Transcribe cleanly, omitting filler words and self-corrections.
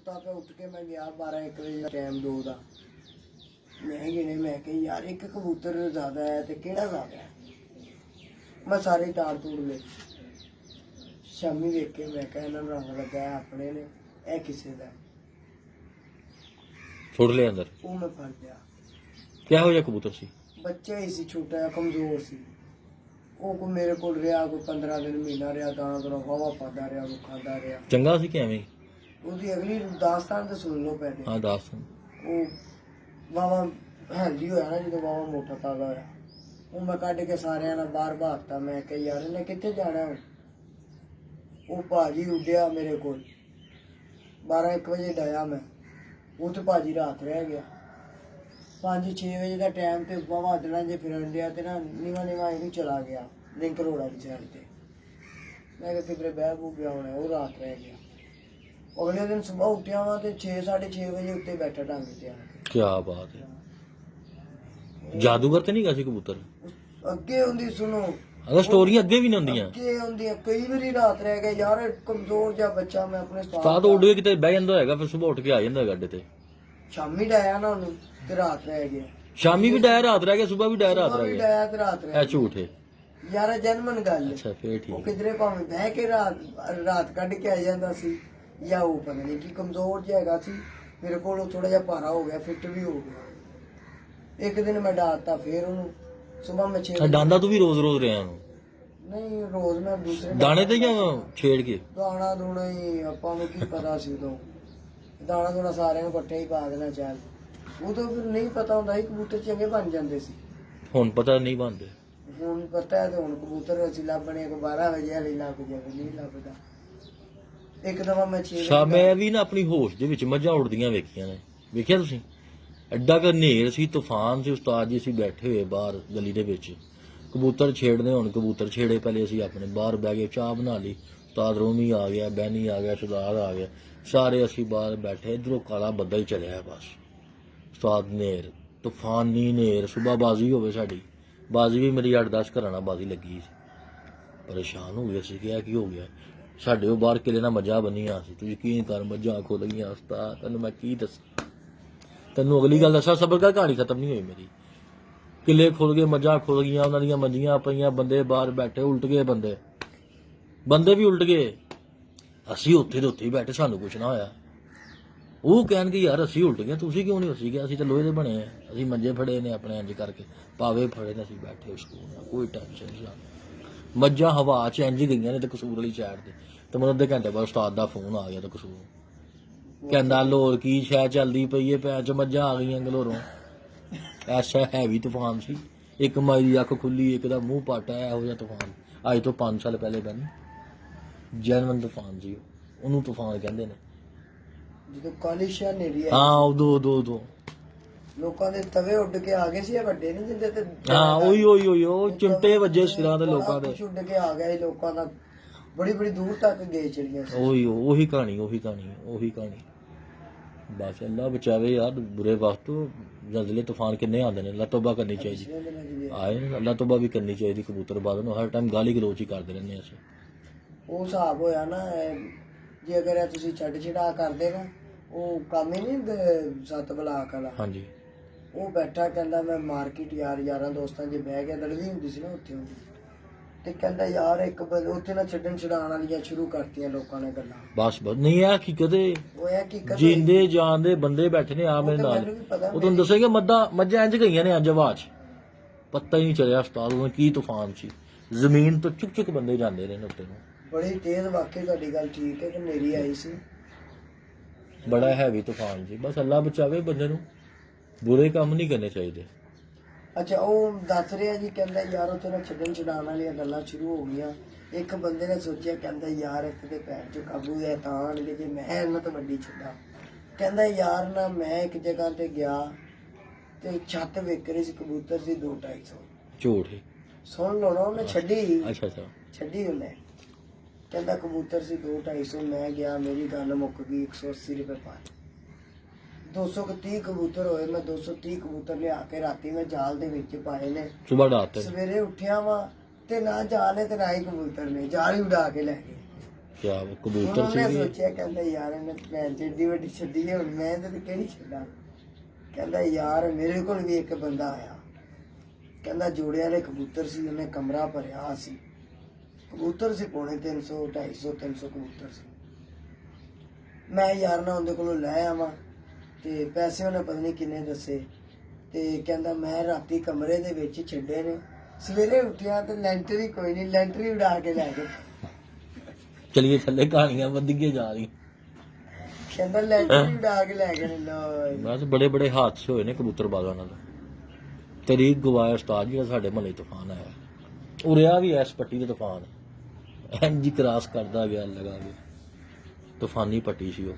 ਸੁੱਤਾ ਪਿਆ ਉੱਠ ਕੇ ਮੈਂ ਗਿਆ 12-1 ਵਜੇ ਦਾ ਟਾਈਮ 2 ਦਾ। ਮੈਂ ਗਿਣੇ, ਮੈਂ ਕਿਹਾ ਯਾਰ ਇੱਕ ਕਬੂਤਰ ਜ਼ਿਆਦਾ ਹੈ ਤੇ ਕਿਹੜਾ ਜ਼ਿਆਦਾ ਹੈ। ਮੈਂ ਸਾਰੇ ਤਾਰ ਤੋੜ ਲਏ। ਸ਼ਾਮੀ ਵੇਖ ਕੇ ਮੈਂ ਕਿਹਾ ਇਹਨਾਂ ਨੂੰ ਰੰਗ ਲੱਗਾ ਹੈ ਆਪਣੇ ਨੇ, ਇਹ ਕਿਸੇ ਦਾ। ਛੋੜ ਲਿਆ ਅੰਦਰ। ਉਹ ਮੈਂ ਫੜ ਲਿਆ। ਕਿਹੋ ਜਿਹਾ ਕਬੂਤਰ ਸੀ? ਬੱਚਾ ਹੀ ਸੀ, ਛੋਟਾ ਜਿਹਾ, ਕਮਜ਼ੋਰ ਸੀ। ਉਹ ਕੋ ਮੇਰੇ ਕੋਲ ਰਿਹਾ ਕੋਈ 15 ਦਿਨ, ਮਹੀਨਾ ਰਿਹਾ। ਦਾਣਾ ਦੂਣਾ ਵਾਹਵਾ ਪਾਉਂਦਾ ਰਿਹਾ, ਉਹ ਖਾਂਦਾ ਰਿਹਾ। ਚੰਗਾ ਸੀ ਕਿ ਐਵੇਂ? ਉਹਦੀ ਅਗਲੀ ਦਾਸਤਾਨ ਤੇ ਸੁਣ ਲਓ ਪਹਿਲੇ। ਹਾਂ ਦੱਸ। ਉਹ ਵਾਹਵਾ ਹੈਲਦੀ ਹੋਇਆ ਨਾ ਜਦੋਂ ਵਾਹਵਾ ਮੋਟਾ ਤਾਜ਼ਾ ਹੋਇਆ। ਉਹ ਮੈਂ ਕੱਢ ਕੇ ਸਾਰਿਆਂ ਨਾਲ ਬਾਹਰ ਭਾਗਤਾ। ਮੈਂ ਕਿਹਾ ਯਾਰ ਇਹਨੇ ਕਿੱਥੇ ਜਾਣਾ ਹੁਣ। ਉਹ ਭਾਜੀ ਉੱਡਿਆ ਮੇਰੇ ਕੋਲ। 12-1 ਵਜੇ ਡਾਇਆ ਮੈਂ। ਉਹ ਤੇ ਭਾਜੀ ਰਾਤ ਰਹਿ ਗਿਆ। 5-6 ਵਜੇ ਦਾ ਟਾਈਮ ਤੇ ਵਾਹਵਾ ਦਿਨਾਂ ਜੇ ਫਿਰਨ ਡਿਆ ਤੇ ਨਾ ਨੀਵਾ ਇਹਨੂੰ ਚਲਾ ਗਿਆ ਲਿੰਕ ਰੋੜਾ ਦੀ ਸਾਈਡ ਤੇ। ਮੈਂ ਕਿਹਾ ਕਿਧਰੇ ਬਹਿ ਬੂ ਗਿਆ ਹੋਣਾ। ਉਹ ਰਾਤ ਰਹਿ ਗਿਆ। ਅਗਲੇ ਦਿਨ ਸਵੇਰ ਉੱਠਿਆ ਵਾਂ ਤੇ 6-6:30 ਵਜੇ ਉੱਤੇ ਬੈਠਾ ਢੰਗ ਤੇ ਆ ਕੇ। ਕੀ ਬਾਤ ਹੈ। ਜਾਦੂਗਰ ਤੇ ਨਹੀਂ ਗਾ ਸੀ ਕਬੂਤਰ? ਅੱਗੇ ਹੁੰਦੀ ਸੁਣੋ, ਅਗਰ ਸਟੋਰੀਆਂ ਅੱਗੇ ਵੀ ਨਹੀਂ ਹੁੰਦੀਆਂ। ਅੱਗੇ ਹੁੰਦੀਆਂ। ਕਈ ਵਾਰੀ ਰਾਤ ਰਹਿ ਗਿਆ ਯਾਰ। ਕਮਜ਼ੋਰ ਜਿਹਾ ਬੱਚਾ ਮੈਂ ਆਪਣੇ ਤਾਂ ਉੱਡ ਕੇ ਕਿਤੇ ਬਹਿ ਜਾਂਦਾ ਹੋਏਗਾ, ਫਿਰ ਸਵੇਰ ਉੱਠ ਕੇ ਆ ਜਾਂਦਾ ਹੈਗਾ ਅੱਡੇ ਤੇ। ਸ਼ਾਮੀ ਡਾਇਆ ਨਾ ਉਹਨੂੰ ਤੇ ਰਾਤ ਰਹਿ ਗਿਆ। ਸ਼ਾਮੀ ਵੀ ਡਾਇਆ ਰਾਤ ਰਹਿ ਗਿਆ, ਸਵੇਰ ਵੀ ਡਾਇਆ ਰਾਤ ਸੁਬਾਹ ਰਹਿ ਵੀ ਗਿਆ। ਡਾਇਆ ਤੇ ਰਾਤ ਰਹਿ ਇਹ ਗਿਆ। ਝੂਠ ਹੈ ਯਾਰ ਇਹ ਜਨਮਨ ਗੱਲ ਹੈ। ਅੱਛਾ ਫੇਰ ਉਹ ਠੀਕ। ਕਿਧਰੇ ਭਾਵੇਂ ਬਹਿ ਕੇ ਰਾਤ ਕੱਢ ਕੇ ਆ ਜਾਂਦਾ ਸੀ, ਜਾਂ ਉਹ ਪਤਾ ਨਹੀਂ ਕਿ ਕਮਜ਼ੋਰ ਜਿਹਾ ਹੈਗਾ ਸੀ। ਮੇਰੇ ਕੋਲ ਉਹ ਥੋੜਾ ਜਿਹਾ ਭਾਰਾ ਹੋ ਗਿਆ, ਫਿੱਟ ਵੀ ਹੋ ਗਿਆ। ਇੱਕ ਦਿਨ ਮੈਂ ਡਾਲਤਾ, ਫੇਰ ਉਹਨੂੰ ਸਵੇਰ ਮੈਂ 6 ਡਾਂਦਾ ਤੂੰ ਵੀ ਰੋਜ਼ ਰੋਜ਼ ਰਿਹਾ ਉਹਨੂੰ? ਨਹੀਂ ਰੋਜ਼ ਮੈਂ ਦੂਸਰੇ ਦਾਣੇ ਤੇ ਜਾਂ ਛੇੜ ਕੇ? ਦਾਣਾ ਦੂਣਾ ਹੀ ਆਪਾਂ ਨੂੰ ਕੀ ਪਤਾ ਸੀ ਉਦੋਂ। ਦਾਣਾ ਦੂਣਾ ਸਾਰਿਆਂ ਨੂੰ ਇਕੱਠੇ ਹੀ ਪਾ ਦੇਣਾ ਚੱਲ। ਉਦੋਂ ਫਿਰ ਨਹੀਂ ਪਤਾ ਹੁੰਦਾ ਸੀ, ਕਬੂਤਰ ਚੰਗੇ ਬਣ ਜਾਂਦੇ ਸੀ। ਹੁਣ ਪਤਾ ਨਹੀਂ ਬਣਦੇ। ਹੁਣ ਪਤਾ ਹੈ ਤੇ ਹੁਣ ਕਬੂਤਰ ਅਸੀਂ ਲੱਭਣੇ ਕੋ 12 ਵਜੇ ਵਾਲੀ ਲੱਭ ਜਾਵੇ, ਨਹੀਂ ਲੱਭਦਾ। ਇੱਕ ਦਫਾ ਮੈਂ 6 ਮੈਂ ਵੀ ਨਾ ਆਪਣੀ ਹੋਸ਼ ਦੇ ਵਿੱਚ ਮੱਝਾਂ ਉੜਦੀਆਂ ਵੇਖੀਆਂ ਨੇ। ਵੇਖਿਆ ਤੁਸੀਂ? ਐਡਾ ਕੁ ਹਨੇਰ ਸੀ, ਤੂਫਾਨ ਸੀ। ਉਸਤਾਦ ਜੀ ਅਸੀਂ ਬੈਠੇ ਹੋਏ ਬਾਹਰ ਗਲੀ ਦੇ ਵਿੱਚ, ਕਬੂਤਰ ਛੇੜਨੇ ਹੁਣ। ਕਬੂਤਰ ਛੇੜੇ ਪਹਿਲੇ ਅਸੀਂ ਆਪਣੇ ਬਾਹਰ ਬਹਿ ਗਏ, ਚਾਹ ਬਣਾ ਲਈ। ਉਸਤਾਦ ਰੋਮੀ ਆ ਗਿਆ, ਬੈਨੀ ਆ ਗਿਆ, ਸਰਦਾਰ ਆ ਗਿਆ, ਸਾਰੇ ਅਸੀਂ ਬਾਹਰ ਬੈਠੇ। ਇੱਧਰੋਂ ਕਾਲਾ ਬੱਦਲ ਚਲਿਆ ਬਸ। ਉਸਤਾਦ ਨੇਰ, ਤੂਫਾਨੀ ਨੇਰ। ਸੁਬਹ ਬਾਜ਼ੀ ਹੋਵੇ ਸਾਡੀ। ਬਾਜ਼ੀ ਵੀ ਮੇਰੀ 8-10 ਘਰਾਂ ਨਾਲ ਬਾਜ਼ੀ ਲੱਗੀ ਸੀ। ਪਰੇਸ਼ਾਨ ਹੋ ਗਏ ਸੀ ਕਿ ਕੀ ਹੋ ਗਿਆ। ਸਾਡੇ ਉਹ ਬਾਹਰ ਕਿਲੇ ਨਾਲ ਮੱਝਾਂ ਬੰਨੀਆਂ ਸੀ। ਤੂੰ ਯਕੀਨ ਕਰ, ਮੱਝਾਂ ਖੁੱਲ ਗਈਆਂ। ਉਸਤਾਦ ਤੈਨੂੰ ਮੈਂ ਕੀ ਦੱਸਾਂ। ਤੈਨੂੰ ਅਗਲੀ ਗੱਲ ਦੱਸਾਂ, ਸਬਰ ਕਰ, ਕਹਾਣੀ ਖਤਮ ਨਹੀਂ ਹੋਈ ਮੇਰੀ। ਕਿਲੇ ਖੁੱਲ ਗਏ, ਮੱਝਾਂ ਖੁੱਲ ਗਈਆਂ, ਉਹਨਾਂ ਦੀਆਂ ਮੰਜੀਆਂ ਪਈਆਂ, ਬੰਦੇ ਬਾਹਰ ਬੈਠੇ। ਉਲਟ ਗਏ ਬੰਦੇ ਵੀ ਉਲਟ ਗਏ। ਅਸੀਂ ਉੱਥੇ ਦੇ ਉੱਥੇ ਹੀ ਬੈਠੇ, ਸਾਨੂੰ ਕੁਛ ਨਾ ਹੋਇਆ। ਉਹ ਕਹਿਣਗੇ ਯਾਰ ਅਸੀਂ ਉਲਟ ਗਏ, ਤੁਸੀਂ ਕਿਉਂ ਨਹੀਂ? ਅਸੀਂ ਗਏ, ਅਸੀਂ ਤਾਂ ਲੋਹੇ ਦੇ ਬਣੇ ਆ, ਅਸੀਂ ਮੰਜੇ ਫੜੇ ਨੇ ਆਪਣੇ ਇੰਜ ਕਰਕੇ, ਪਾਵੇ ਫੜੇ ਨੇ, ਅਸੀਂ ਬੈਠੇ ਸਕੂਨ ਨਾਲ, ਕੋਈ ਟੈਨਸ਼ਨ ਨਹੀਂ ਸਾਨੂੰ। ਮੱਝਾਂ ਹਵਾ 'ਚ ਇੰਜ ਗਈਆਂ ਨੇ ਤੇ ਕਸੂਰ ਵਾਲੀ ਸਾਈਡ ਤੇ। ਤੇ ਮੈਨੂੰ ਅੱਧੇ ਘੰਟੇ ਬਾਅਦ ਉਸਤਾਦ ਦਾ ਫੋਨ ਆ ਗਿਆ ਤੇ ਕਸੂਰ ਕਹਿੰਦਾ ਲਾਹੌਰ ਕੀ ਸ਼ਹਿ ਚੱਲਦੀ ਪਈ ਹੈ, ਪੈਰ 'ਚ ਮੱਝਾਂ ਆ ਗਈਆਂ ਗਲੋਰੋਂ। ਐਸਾ ਹੈਵੀ ਤੂਫਾਨ ਸੀ। ਇੱਕ ਮਾਈ ਦੀ ਅੱਖ ਖੁੱਲੀ, ਇੱਕ ਦਾ ਮੂੰਹ ਪਾਟਾ। ਇਹੋ ਜਿਹਾ ਤੂਫਾਨ ਅੱਜ ਤੋਂ 5 ਸਾਲ ਪਹਿਲੇ ਬਣ ਜਨਮਨ ਤੂਫਾਨ ਸੀ। ਉਹਨੂੰ ਤੂਫਾਨ ਕਹਿੰਦੇ ਨੇ। ਜਦੋਂ ਕਾਲੀ ਸ਼ਾਹ ਨੇਰੀ ਆਈ, ਹਾਂ ਉਦੋਂ ਲੋਕਾਂ ਦੇ ਤਵੇ ਉੱਡ ਕੇ ਆ ਗਏ ਸੀ। ਇਹ ਵੱਡੇ ਨਹੀਂ ਜਿੰਦੇ ਤੇ। ਹਾਂ ਉਹੀ ਉਹ ਚਿਮਟੇ ਵੱਜੇ ਸਿਰਾਂ ਦੇ ਲੋਕਾਂ ਦੇ। ਉੱਡ ਕੇ ਆ ਗਏ ਲੋਕਾਂ ਦਾ। ਬੜੀ ਦੂਰ ਤੱਕ ਗਏ ਚਿੜੀਆਂ। ਉਹੀ ਕਹਾਣੀ ਬਸ। ਅੱਲਾ ਬਚਾਵੇ ਯਾਰ ਬੁਰੇ ਵਕਤ। ਜ਼ਲਜ਼ਲੇ ਤੂਫਾਨ ਕਿੰਨੇ ਆਉਂਦੇ ਨੇ। ਅੱਲਾ ਤੋਬਾ ਕਰਨੀ ਚਾਹੀਦੀ ਆਏ ਨੇ। ਅੱਲਾ ਤੋਬਾ ਵੀ ਕਰਨੀ ਚਾਹੀਦੀ। ਕਬੂਤਰਬਾਜ਼ ਨੂੰ ਹਰ ਟਾਈਮ ਗਾਲੀ ਗਲੋਚ ਹੀ ਕਰਦੇ ਰਹਿੰਦੇ ਅਸੀਂ। ਉਹ ਹਿਸਾਬ ਹੋਇਆ ਨਾ। ਜੇ ਅਗਰ ਇਹ ਤੁਸੀਂ ਛੱਡ ਛੜਾ ਕਰਦੇ ਨਾ, ਉਹ ਕੰਮ ਹੀ ਨਹੀਂ 7 ਬਲਾਕ ਵਾਲਾ। ਹਾਂਜੀ। ਉਹ ਬੈਠਾ ਕਹਿੰਦਾ ਮੈਂ ਮਾਰਕੀਟ ਯਾਰਾਂ ਦੋਸਤਾਂ 'ਚ ਬਹਿ ਗਿਆ। ਲੜਦੀ ਹੁੰਦੀ ਸੀ ਨਾ ਉੱਥੇ ਹੁੰਦੀ। ਤੇ ਕਹਿੰਦਾ ਯਾਰ ਇੱਕ ਉੱਥੇ ਨਾ ਛੱਡਣ ਛਡਾਉਣ ਵਾਲੀਆਂ ਸ਼ੁਰੂ ਕਰਤੀਆਂ ਲੋਕਾਂ ਨੇ ਗੱਲਾਂ। ਬਸ ਨਹੀਂ ਇਹ ਹਕੀਕਤ ਹੈ। ਉਹ ਇਹ ਹਕੀਕਤ ਜਿੰਦੇ ਜਾਣਦੇ ਬੰਦੇ ਬੈਠੇ ਨੇ ਆ ਮੇਰੇ ਨਾਲ। ਉਹ ਤੁਹਾਨੂੰ ਦੱਸੇਗਾ ਮੱਝਾਂ ਇੰਜ ਗਈਆਂ ਨੇ ਅੱਜ ਹਵਾ 'ਚ, ਪਤਾ ਹੀ ਨਹੀਂ ਚੱਲਿਆ ਉਸਤਾਦ ਉਹ ਕੀ ਤੂਫਾਨ ਸੀ। ਜ਼ਮੀਨ ਤੋਂ ਚੁੱਕ ਬੰਦੇ ਜਾਂਦੇ ਨੇ ਉੱਤੇ ਨੂੰ। ਬੜੀ ਤੇਜ਼ ਵਾਕਈ ਤੁਹਾਡੀ ਗੱਲ ਠੀਕ ਹੈ ਕਿ ਹਨੇਰੀ ਆਈ ਸੀ। ਬੜਾ ਹੈਵੀ ਤੂਫਾਨ ਸੀ। ਬਸ ਅੱਲਾ ਬਚਾਵੇ ਬੰਦੇ ਨੂੰ। ਬੁਰੇ ਕੰਮ ਨਹੀਂ ਕਰਨੇ ਚਾਹੀਦੇ। ਅੱਛਾ ਉਹ ਦੱਸ ਰਿਹਾ ਜੀ, ਕਹਿੰਦਾ ਯਾਰ ਉੱਥੇ ਨਾ ਛੱਡਣ ਛਡਾਉਣ ਵਾਲੀਆਂ ਗੱਲਾਂ ਸ਼ੁਰੂ ਹੋ ਗਈਆਂ। ਇੱਕ ਬੰਦੇ ਨੇ ਸੋਚਿਆ, ਕਹਿੰਦਾ ਯਾਰ ਇੱਕ ਦੇ ਪੈਰ 'ਚ ਕਾਬੂ ਹੈ ਤਾਂ ਆਣਗੇ ਜੇ ਮੈਂ ਇਹਨਾਂ ਤੋਂ ਵੱਡੀ ਛੱਡਾਂ। ਕਹਿੰਦਾ ਯਾਰ ਨਾ ਮੈਂ ਇੱਕ ਜਗ੍ਹਾ ਤੇ ਗਿਆ ਤੇ ਛੱਤ ਵੇਖ ਰਹੀ ਸੀ, ਕਬੂਤਰ ਸੀ 200-250। ਝੂਠ ਹੈ। ਸੁਣ ਲਓ ਨਾ, ਉਹਨੇ ਛੱਡੀ। ਅੱਛਾ ਛੱਡੀ ਉਹਨੇ। ਕਹਿੰਦਾ ਕਬੂਤਰ ਸੀ 200-250। ਮੈਂ ਗਿਆ, ਮੇਰੀ ਗੱਲ ਮੁੱਕ ਗਈ। 180 ਰੁਪਏ ਪਾਏ। 230 ਕਬੂਤਰ ਹੋਏ। ਮੈਂ 230 ਕਬੂਤਰ ਲਿਆ ਕੇ ਰਾਤੀ ਮੈਂ ਜਾਲ ਦੇ ਵਿੱਚ ਪਾਏ ਨੇ। ਸੁਬਹ ਡਾਤੇ। ਸਵੇਰੇ ਉੱਠਿਆ ਵਾ ਤੇ ਨਾ ਜਾਲ ਹੈ ਤੇ ਨਾ ਹੀ ਕਬੂਤਰ ਨੇ। ਜਾਲ ਹੀ ਉਡਾ ਕੇ ਲੈ ਗਏ। ਕਿਆ ਕਬੂਤਰ ਉਹਨੇ ਸੀ ਸੋਚਿਆ ਕਹਿੰਦਾ ਯਾਰ ਇਹਨੇ ਭੈਣ ਜਿੱਡੀ ਵੱਡੀ ਛੱਡੀ ਹੈ, ਹੁਣ ਮੈਂ ਇਹਦੇ ਤੇ ਕਿਹੜੀ ਛੱਡਾਂ। ਕਹਿੰਦਾ ਯਾਰ ਮੇਰੇ ਕੋਲ ਵੀ ਇੱਕ ਬੰਦਾ ਆਇਆ, ਕਹਿੰਦਾ ਜੋੜਿਆਂ ਦੇ ਕਬੂਤਰ ਸੀ, ਉਹਨੇ ਕਮਰਾ ਭਰਿਆ ਸੀ ਕਬੂਤਰ ਸੀ, ਪੌਣੇ 300 250 300 ਕਬੂਤਰ ਸੀ। ਮੈਂ ਯਾਰ ਨਾ ਉਹਦੇ ਕੋਲੋਂ ਲੈ ਆਵਾਂ ਤੇ ਪੈਸੇ ਉਹਨੇ ਪਤਾ ਨਹੀਂ ਕਿੰਨੇ ਦੱਸੇ, ਤੇ ਕਹਿੰਦਾ ਮੈਂ ਰਾਤੀ ਕਮਰੇ ਦੇ ਵਿੱਚ ਛੱਡੇ ਨੇ, ਸਵੇਰੇ ਉੱਠਿਆ ਤੇ ਲੈਂਟਰ ਹੀ ਕੋਈ ਨਹੀਂ, ਲੈਂਟਰ ਹੀ ਉਡਾ ਕੇ ਲੈ ਗਏ। ਚਲੀਏ ਥੱਲੇ ਕਹਾਣੀਆਂ ਵਧੀਆਂ ਜਾ ਰਹੀਆਂ। ਕਹਿੰਦਾ ਲੈਂਟਰ ਹੀ ਉਡਾ ਕੇ ਲੈ ਗਏ ਨੇ। ਲਓ ਜੀ। ਬਸ ਬੜੇ ਬੜੇ ਹਾਦਸੇ ਹੋਏ ਨੇ ਕਬੂਤਰਬਾਜ਼ਾਂ ਨਾਲ। ਤਰੀਕ ਗਵਾਇਆ ਉਸਤਾਦ ਜਿਹੜਾ ਸਾਡੇ ਮਹੱਲੇ ਤੂਫਾਨ ਆਇਆ, ਉਰਿਆ ਵੀ ਐਸ ਪੱਟੀ ਦੇ ਤੂਫਾਨ ਇੰਜ ਕਰਾਸ ਕਰਦਾ ਗਿਆ ਲਗਾ ਕੇ, ਤੂਫਾਨੀ ਪੱਟੀ ਸੀ ਉਹ।